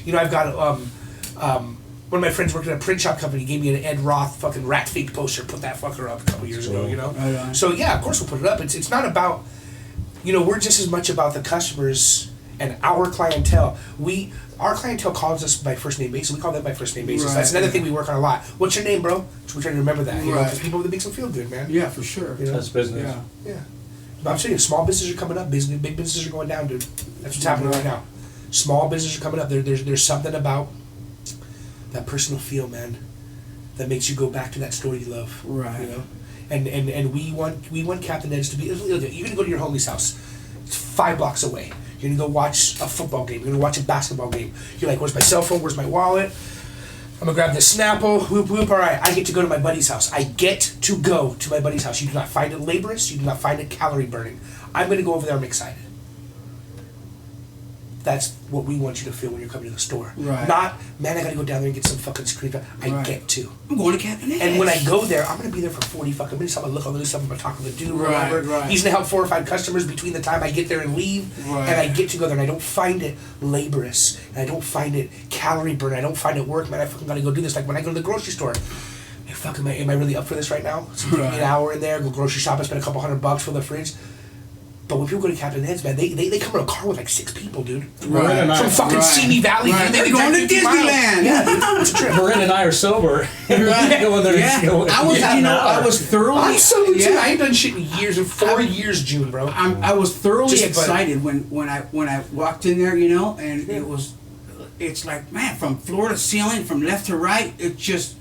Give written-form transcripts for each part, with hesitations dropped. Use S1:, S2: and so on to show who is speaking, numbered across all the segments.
S1: You know, I've got one of my friends working at a print shop company gave me an Ed Roth fucking rat fake poster. Put that fucker up a couple years ago. You know.
S2: Right.
S1: So yeah, of course we'll put it up. It's not about, you know, we're just as much about the customers and our clientele. Our clientele calls us by first name basis. We call them by first name basis.
S2: Right.
S1: That's another thing we work on a lot. What's your name, bro? So we're trying to remember that. You know,
S2: Right.
S1: because people, that makes them feel good, man.
S2: Yeah, for sure.
S1: You know?
S3: That's business.
S2: Yeah.
S1: But I'm saying, small businesses are coming up. Big businesses are going down, dude. That's what's happening right now. Small businesses are coming up. There's something about that personal feel, man, that makes you go back to that store you love.
S2: Right.
S1: You know, and we want Captain Ed's to be. Look, you're gonna go to your homie's house. It's 5 blocks away. You're gonna go watch a football game. You're gonna watch a basketball game. You're like, where's my cell phone? Where's my wallet? I'm gonna grab this Snapple. Whoop whoop. All right, I get to go to my buddy's house. I get to go to my buddy's house. You do not find it laborious. You do not find it calorie burning. I'm gonna go over there. I'm excited. That's what we want you to feel when you're coming to the store.
S2: Right.
S1: Not, man, I gotta go down there and get some fucking screen. I
S2: Right.
S1: get to.
S2: I'm going to Captain Ed's.
S1: And when I go there, I'm gonna be there for 40 fucking minutes. I'm gonna look on this stuff. I'm gonna talk to the dude or
S2: Right,
S1: whatever.
S2: right.
S1: He's gonna help 4 or 5 customers between the time I get there and leave.
S2: Right.
S1: And I get to go there and I don't find it laborious. And I don't find it calorie burn. I don't find it work. Man, I fucking gotta go do this. Like when I go to the grocery store. Hey, fuck, am I really up for this right now? So give me an hour in there, go grocery shop and spend a couple $100 for the fridge. But when people go to Captain Ed's, man, they come in a car with like 6 people, dude.
S3: Marin and I,
S1: From fucking Simi Valley.
S2: Right.
S1: Dude.
S2: They're going to
S1: 50 miles.
S2: Disneyland.
S1: Yeah, dude, it's a trip.
S3: Marin and I are sober.
S2: Right.
S3: Going there
S2: Yeah. I was,
S3: yeah,
S2: you know, I was thoroughly.
S1: I'm so too.
S2: Yeah.
S1: I ain't done shit in years. In 4 years, June, bro.
S2: I was thoroughly
S1: Just
S2: excited when I walked in there, you know, and it's like, man, from floor to ceiling, from left to right, it's just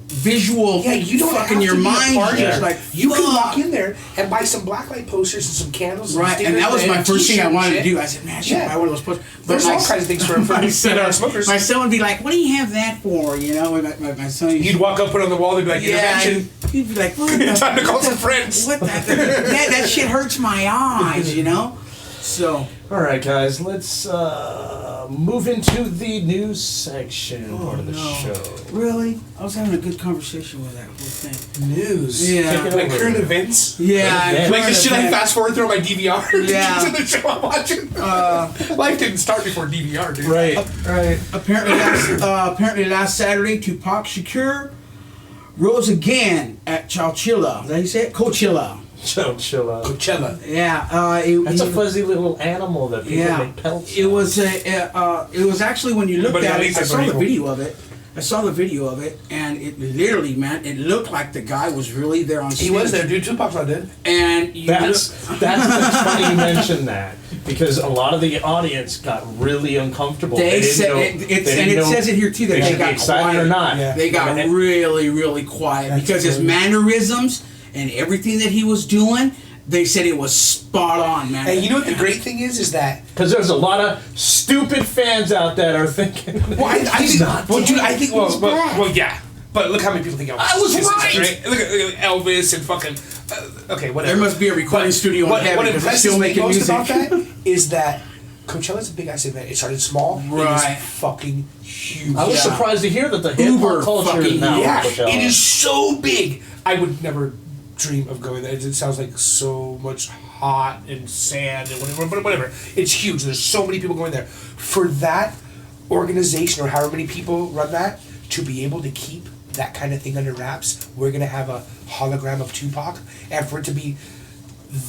S2: visual.
S1: Yeah, you don't
S2: fucking
S1: have
S2: your
S1: to be a
S2: mind
S1: part
S2: just
S1: of it.
S2: like
S1: You can
S2: fuck.
S1: walk in there and buy some blacklight posters and some candles. And
S2: Right, and that was my first thing I wanted to do. I said, man, I should buy one of those posters.
S1: There's all kinds of things for
S2: my son,
S1: smokers.
S2: My son would be like, what do you have that for? You know, my son.
S1: You'd walk up, put it on the wall, they'd be like, intervention.
S2: He'd be like, what the,
S1: Time to call some friends.
S2: What that shit hurts my eyes, you know? So.
S3: All right, guys, let's move into the news section part of the show.
S2: Really? I was having a good conversation with that whole thing.
S1: News.
S2: Yeah.
S3: Take it
S1: Like
S3: over.
S1: current events.
S2: Yeah.
S1: Like the shit I fast forward through on my DVR.
S2: Yeah.
S1: To the show I'm watching. Life didn't start before DVR, dude.
S3: Right.
S2: Apparently last Saturday, Tupac Shakur rose again at Chowchilla. Did I say it? Coachella.
S3: Chill out.
S1: Coachella.
S2: Yeah.
S3: That's a fuzzy little animal that people make pelts
S2: It
S3: of.
S2: was it was actually, when you looked
S1: But
S2: at
S1: at
S2: it,
S1: least
S2: I
S1: it's
S2: saw the
S1: illegal.
S2: video of it. And it literally, man, it looked like the guy was really there on stage.
S1: He was there, dude. Tupac's not dead.
S2: And you
S3: That's funny you mention that, because a lot of the audience got really uncomfortable.
S2: They
S3: didn't
S2: said
S3: know-
S2: it says it here too, that
S3: they
S2: they
S3: should be
S2: got
S3: excited
S2: quiet.
S3: or not.
S1: Yeah.
S2: They got
S3: And-
S2: really, really quiet
S1: That's
S2: because his
S1: crazy.
S2: mannerisms and everything that he was doing, they said it was spot on, man.
S1: And you know what the great thing is that
S3: Because there's a lot of stupid fans out that are thinking.
S1: well, I
S3: he's
S1: think,
S3: not.
S1: well, dude, I think
S3: He's back.
S1: well, yeah. But look how many people think Elvis.
S3: I was
S1: is,
S3: right!
S1: Look at Elvis and fucking. Okay, whatever.
S2: There must be a recording studio in heaven
S1: What
S2: because they're
S1: impresses
S2: still
S1: me
S2: making
S1: most
S2: music.
S1: about that is that Coachella's a big ass event. It started small.
S2: Right.
S1: It is fucking huge.
S3: I was
S2: Yeah.
S3: surprised to hear that the hip
S2: Uber
S3: hop culture is
S2: fucking
S3: now.
S1: Yeah,
S3: Coachella.
S1: it is so big. I would never dream of going there. It sounds like so much hot and sand and whatever. But whatever. It's huge. There's so many people going there. For that organization or however many people run that to be able to keep that kind of thing under wraps, we're gonna have a hologram of Tupac, and for it to be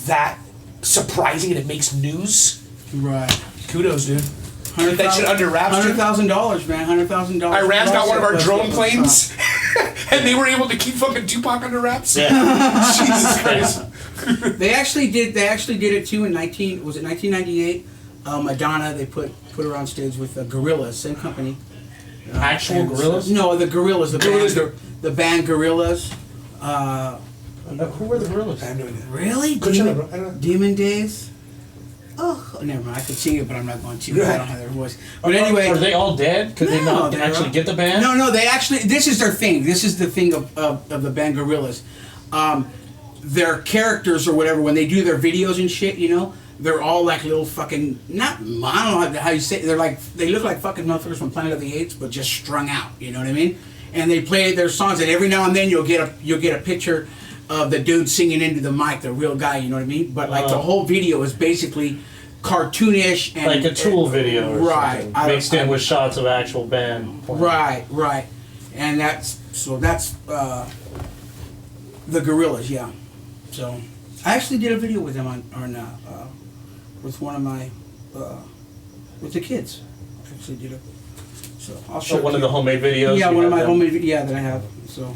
S1: that surprising and it makes news.
S2: Right.
S1: Kudos, dude. Keep that shit under wraps, dude.
S2: $100,000, man. $100,000.
S1: Iran's got one of our drone planes, and they were able to keep fucking Tupac under wraps.
S3: Yeah.
S1: Jesus Christ.
S2: They actually did it too in 1998. Madonna, they put her on stage with Gorillaz, same company.
S3: Actual gorillas?
S2: No, the Gorillaz.
S1: Gorillaz,
S2: The band Gorillaz.
S3: Who were the gorillas?
S1: I have no idea.
S2: Really?
S1: Coachella, bro. I don't know.
S2: Demon Days? Oh, never mind. I could sing it, but I'm not going to. I don't have their voice. But
S3: Are
S2: anyway.
S3: they all dead? Could they not
S2: they're
S3: actually
S2: all-
S3: get the band?
S2: No, they actually, this is their thing. This is the thing of the band Gorillaz. Their characters or whatever, when they do their videos and shit, you know, they're all like little fucking, I don't know how you say it. They look like fucking motherfuckers from Planet of the Apes, but just strung out, you know what I mean? And they play their songs, and every now and then you'll get a picture of the dude singing into the mic, the real guy, you know what I mean? But like the whole video is basically cartoonish and
S3: like a Tool video or
S2: right,
S3: something, mixed in with shots of actual band playing.
S2: Right, and that's the Gorillas, yeah. So I actually did a video with them on with one of my with the kids. I actually did it. So I'll show
S3: one of the homemade videos.
S2: Yeah, one of my homemade that I have. So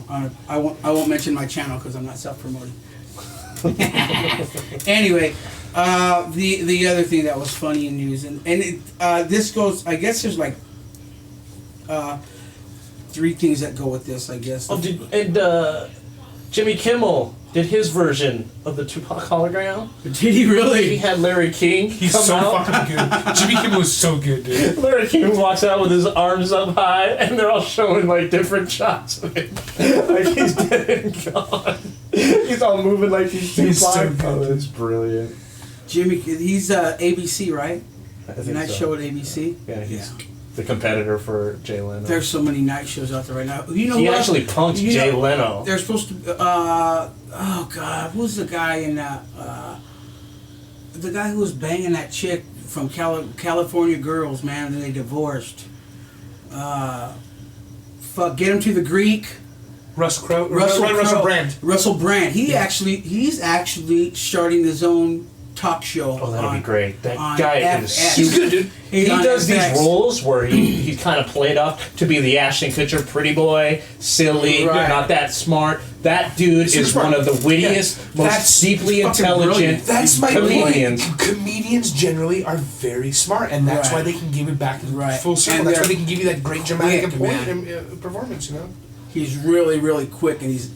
S2: I won't mention my channel because I'm not self-promoting. Anyway, the other thing that was funny in news and this goes. I guess there's like three things that go with this. I guess.
S3: Oh, Jimmy Kimmel did his version of the Tupac hologram.
S2: Did he really?
S3: He had Larry King.
S1: He's
S3: come
S1: so
S3: out.
S1: fucking good. Jimmy Kimmel was so good, dude.
S3: Larry King walks out with his arms up high, and they're all showing like different shots of him, like he's dead and gone. He's all moving like he's
S1: He's so
S3: Tupac.
S1: good.
S3: Oh, that's brilliant.
S2: Jimmy, he's ABC, right?
S3: I think
S2: Night
S3: so.
S2: show at ABC.
S3: Yeah, he's the competitor for Jay Leno.
S2: There's so many night shows out there right now. You know
S3: he
S2: what?
S3: actually punked Jay Leno.
S2: They're supposed to. Oh God, who's the guy in that? The guy who was banging that chick from California Girls, man, and then they divorced. Fuck, get him to the Greek.
S1: Russell
S2: Crowe.
S1: Brand.
S2: Russell Brand. He's actually starting his own talk show.
S3: Oh, that'll be great. That
S2: on
S3: guy
S2: FX.
S3: is
S1: He's good, dude.
S3: He does these
S2: FX.
S3: roles where he kind of played off to be the Ashton Kutcher pretty boy, silly,
S2: Right.
S3: not that smart. That dude
S1: Super
S3: is
S1: smart.
S3: one of the wittiest, most
S1: That's
S3: deeply
S2: fucking
S3: intelligent
S2: brilliant.
S1: That's my
S3: comedians.
S1: point. Comedians generally are very smart, and that's
S2: Right.
S1: why they can give it back
S2: Right.
S1: full circle.
S2: And
S1: That's why
S2: they're
S1: they can give you that great dramatic
S2: quick, man.
S1: performance, you know?
S2: He's really quick, and his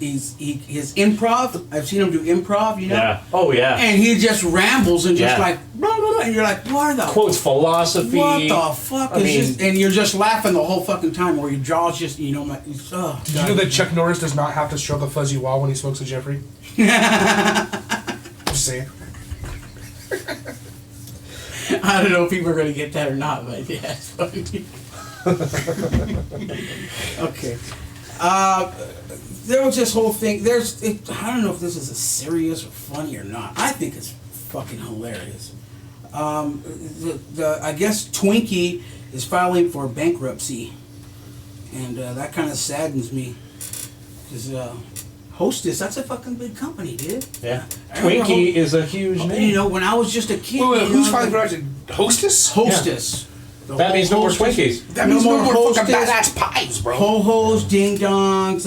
S2: improv. I've seen him do improv, you know.
S3: Yeah. Oh yeah.
S2: And he just rambles and just
S3: Yeah.
S2: like blah, blah, blah, and you're like, what the
S3: Quotes philosophy.
S2: what the fuck
S3: I
S2: is
S3: mean,
S2: this? And you're just laughing the whole fucking time, where your jaw's just oh,
S1: Did you know that Chuck Norris does not have to stroke a fuzzy wall when he smokes a Jeffrey? Just saying.
S2: I don't know if people are gonna get that or not, but yeah, it's funny. Okay. There was this whole thing. I don't know if this is a serious or funny or not. I think it's fucking hilarious. I guess Twinkie is filing for bankruptcy, and that kind of saddens me. Because Hostess, that's a fucking big company, dude.
S3: Yeah.
S2: I remember
S3: Twinkie is a huge name.
S2: You know, when I was just a kid.
S1: Wait,
S2: you
S1: who's
S2: know,
S1: filing for action? Hostess?
S2: Hostess. The
S3: That
S2: whole
S3: means no more
S2: Hostess-
S3: Twinkies.
S1: That means no more fucking
S2: Hostess.
S1: badass pies, bro.
S2: Ho-hos, ding-dongs,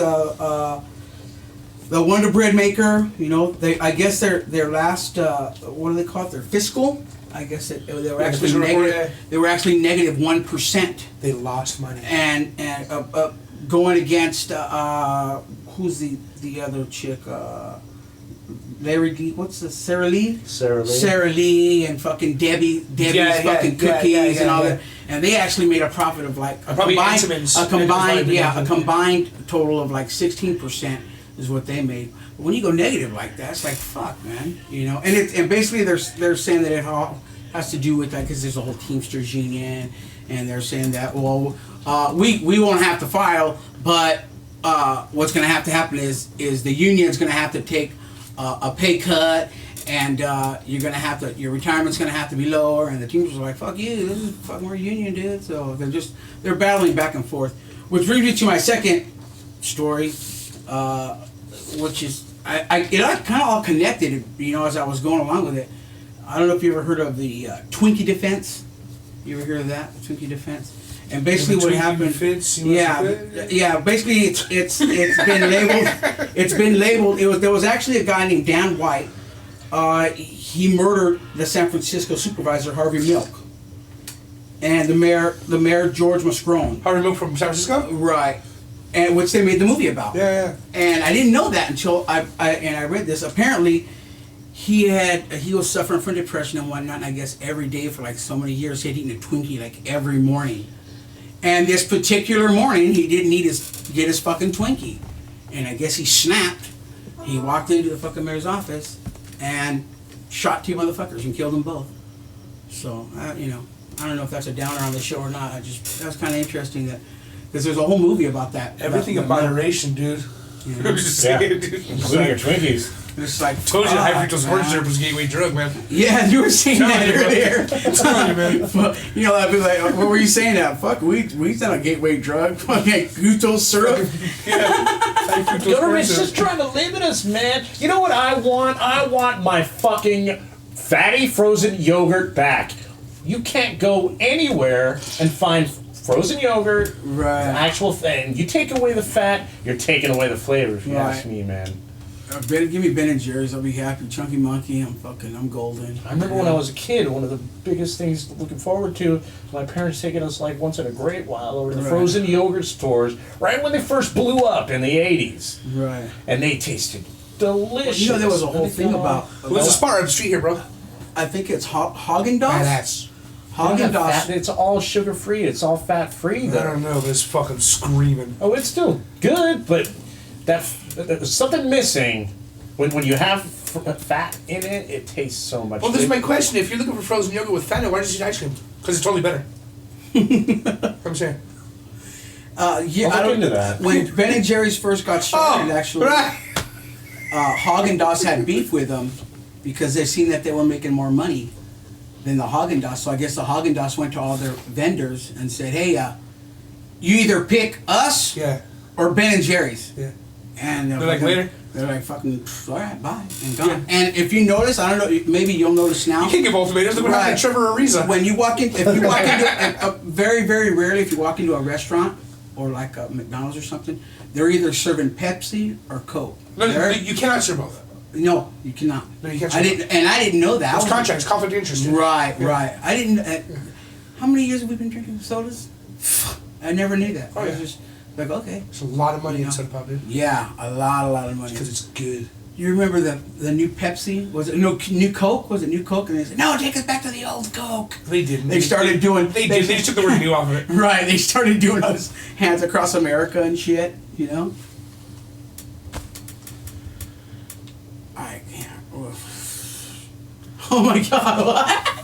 S2: the Wonder Bread maker, you know, I guess their last, what do they call it, their fiscal? I guess they were actually
S1: fiscal report,
S2: negative. They were actually negative 1%,
S1: They lost money.
S2: and going against who's the other chick? Larry D. What's the Sarah Lee? Sarah Lee and fucking Debbie's fucking cookies and all that. And they actually made a profit of like a combined total of like 16% is what they made. But when you go negative like that, it's like fuck, man. You know, and basically they're saying that it all has to do with that because there's a whole Teamsters union, and they're saying that we won't have to file, but what's going to happen is the union's going to have to take a pay cut, and you're gonna have to, your retirement's gonna have to be lower, and the teams are like, fuck you, this is fucking we're a union, dude. So they're battling back and forth. Which brings me to my second story, which is it kind of all connected, you know, as I was going along with it. I don't know if you ever heard of the Twinkie defense. You ever hear of that, the Twinkie defense? And basically what happened, basically it's been labeled. It's been labeled. There was actually a guy named Dan White. He murdered the San Francisco supervisor Harvey Milk, and the mayor George Moscone.
S1: Harvey Milk from San Francisco?
S2: Right, and which they made the movie about.
S1: Yeah.
S2: And I didn't know that until I read this. Apparently, he was suffering from depression and whatnot. And I guess every day for like so many years he had eaten a Twinkie like every morning. And this particular morning, he didn't get his fucking Twinkie. And I guess he snapped. He walked into the fucking mayor's office and shot two motherfuckers and killed them both. So, you know, I don't know if that's a downer on the show or not. That was kind of interesting because there's a whole movie about that.
S1: Everything in moderation, dude.
S2: Yeah.
S1: I'm just saying, dude.
S3: Including your Twinkies.
S2: It's like
S1: Told you high
S2: fuck,
S1: fructose
S2: man.
S1: corn syrup was a gateway drug, man.
S2: Yeah, you were saying
S1: Telling
S2: that
S1: you, man.
S2: earlier.
S1: Telling you, man.
S2: You know, I'd be like, what were you saying? That fuck, weed's not a gateway drug. Fucking glucose syrup.
S1: High fructose corn
S3: Government's
S1: syrup.
S3: just trying to limit us, man. You know what I want? I want my fucking fatty frozen yogurt back. You can't go anywhere and find frozen yogurt,
S2: Right.
S3: the actual thing. You take away the fat, you're taking away the flavor, if you ask
S2: Right.
S3: me, man.
S2: Give me Ben and Jerry's, I'll be happy. Chunky Monkey, I'm golden.
S3: I remember when I was a kid, one of the biggest things looking forward to was my parents taking us like once in a great while over to the
S2: Right.
S3: frozen yogurt stores, right when they first blew up in the 80s.
S2: Right.
S3: And they tasted delicious.
S2: You know, there was a whole thing about.
S1: What's the spot on the street here, bro?
S2: I think it's Haagen-Dazs.
S1: Badass.
S2: Haagen-Dazs.
S3: It's all sugar free. It's all fat free.
S1: I don't know, but it's fucking screaming.
S3: Oh, it's still good, but there's something missing. When you have fat in it, it tastes so much.
S1: Well, this is my question. If you're looking for frozen yogurt with fat in it, why don't you eat ice cream? Because it's totally better. I'm saying.
S2: Yeah,
S3: I'll look into that.
S2: When Ben and Jerry's first got started, actually,
S1: right.
S2: Haagen-Dazs had beef with them because they seen that they were making more money than the Haagen-Dazs. So I guess the Haagen-Dazs went to all their vendors and said, "Hey, you either pick us
S1: Yeah.
S2: or Ben and Jerry's."
S1: Yeah.
S2: And
S1: They're like, later?
S2: They're like, fucking, all right, bye, and gone. Yeah. And if you notice, I don't know, maybe you'll notice now.
S1: You can't give ultimatums. Look what happened to Trevor Ariza.
S2: When you walk in, if you walk into, very, very rarely, if you walk into a restaurant or like a McDonald's or something, they're either serving Pepsi or Coke.
S1: No, you cannot serve both.
S2: No, you cannot.
S1: No, you can't.
S2: I didn't know that.
S1: It's contract. It's conflict of interest.
S2: Right, right. I didn't. How many years have we been drinking sodas? I never knew that.
S1: Oh,
S2: I was
S1: yeah.
S2: just like, okay.
S1: It's a lot of money
S2: You
S1: in
S2: know?
S1: soda pop, dude.
S2: Yeah, a lot of money.
S1: Because it's good.
S2: You remember the new Pepsi? Was it new Coke? Was it new Coke? And they said, no, take us back to the old Coke.
S1: They didn't.
S2: They started doing.
S1: They did. They just took the word new off of it.
S2: Right, they started doing those hands across America and shit, you know? I can't. Oh my god, what?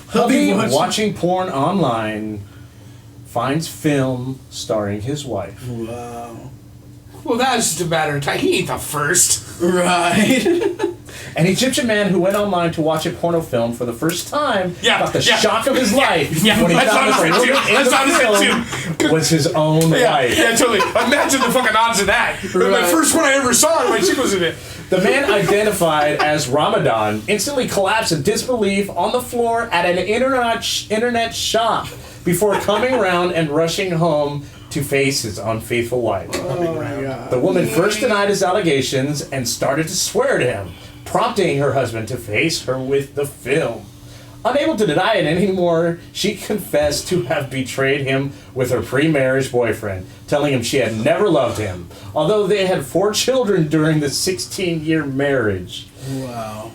S3: Hubby watching porn online finds film starring his wife.
S2: Wow.
S1: Well, that's just a matter of time. He ain't the first.
S2: Right.
S3: An Egyptian man who went online to watch a porno film for the first time got the shock of his life when he found that the woman in the film was his own wife.
S1: Yeah, totally. Imagine the fucking odds of that. The
S2: Right.
S1: first one I ever saw, my chick was in it.
S3: The man identified as Ramadan instantly collapsed in disbelief on the floor at an internet shop before coming around and rushing home to face his unfaithful wife.
S2: Oh my god.
S3: The woman first denied his allegations and started to swear to him, prompting her husband to face her with the film. Unable to deny it anymore, she confessed to have betrayed him with her pre-marriage boyfriend, telling him she had never loved him, although they had 4 children during the 16-year marriage.
S2: Wow.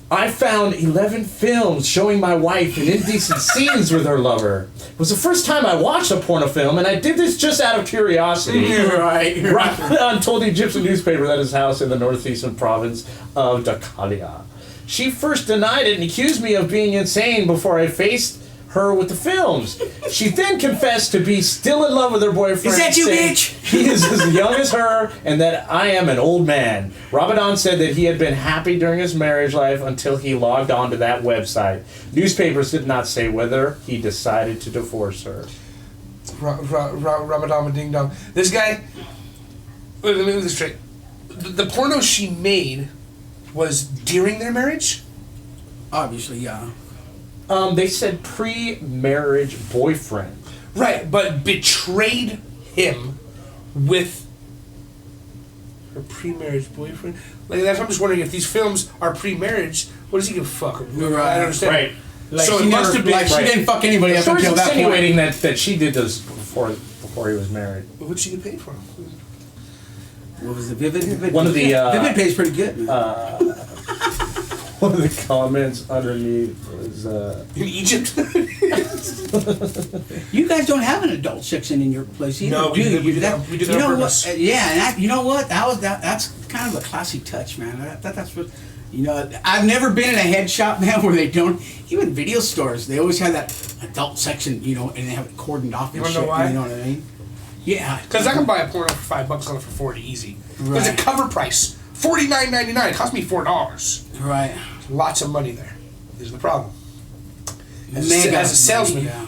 S3: I found 11 films showing my wife in indecent scenes with her lover. It was the first time I watched a porno film, and I did this just out of curiosity.
S2: Right.
S3: Ramadan told the Egyptian newspaper that his house in the northeastern province of Dakalia. She first denied it and accused me of being insane before I faced her with the films. She then confessed to be still in love with her boyfriend.
S2: Is that you,
S3: saying
S2: bitch?
S3: He is as young as her and that I am an old man. Ramadan said that he had been happy during his marriage life until he logged on to that website. Newspapers did not say whether he decided to divorce her.
S1: Ramadan ding dong. This guy. Wait, let me get this straight. The porno she made was during their marriage?
S2: Obviously, yeah.
S3: They said pre-marriage boyfriend.
S1: Right, but betrayed him with her pre-marriage boyfriend. Like that's I'm just wondering if these films are pre-marriage. What does he give a fuck? I don't understand.
S3: Right.
S2: Like
S1: So
S2: she
S1: it must have been.
S2: like she didn't fuck anybody
S3: The
S2: up
S3: story's
S2: until that point.
S3: insinuating that she did this before he was married.
S1: What'd she get paid for?
S2: What was the Vivid?
S3: One of the,
S2: Vivid pays pretty good. Man.
S3: One of the comments underneath was
S1: In Egypt?
S2: You guys don't have an adult section in your place either,
S1: No,
S2: do
S1: we
S2: you?
S1: do that on
S2: You know
S1: purpose.
S2: what? Yeah, and you know what? That's kind of a classy touch, man. That's what. You know, I've never been in a head shop, man, where they don't. Even video stores, they always have that adult section, you know, and they have it cordoned off and
S1: You wanna
S2: shit.
S1: know why?
S2: You know what I mean? Yeah.
S1: Because I can buy a porno for $5 on it for 40 easy. There's a
S2: Right.
S1: cover price, $49.99. It cost me $4.
S2: Right.
S1: Lots of money there. Is the problem. As
S2: Mega
S1: a salesman,
S2: money, yeah.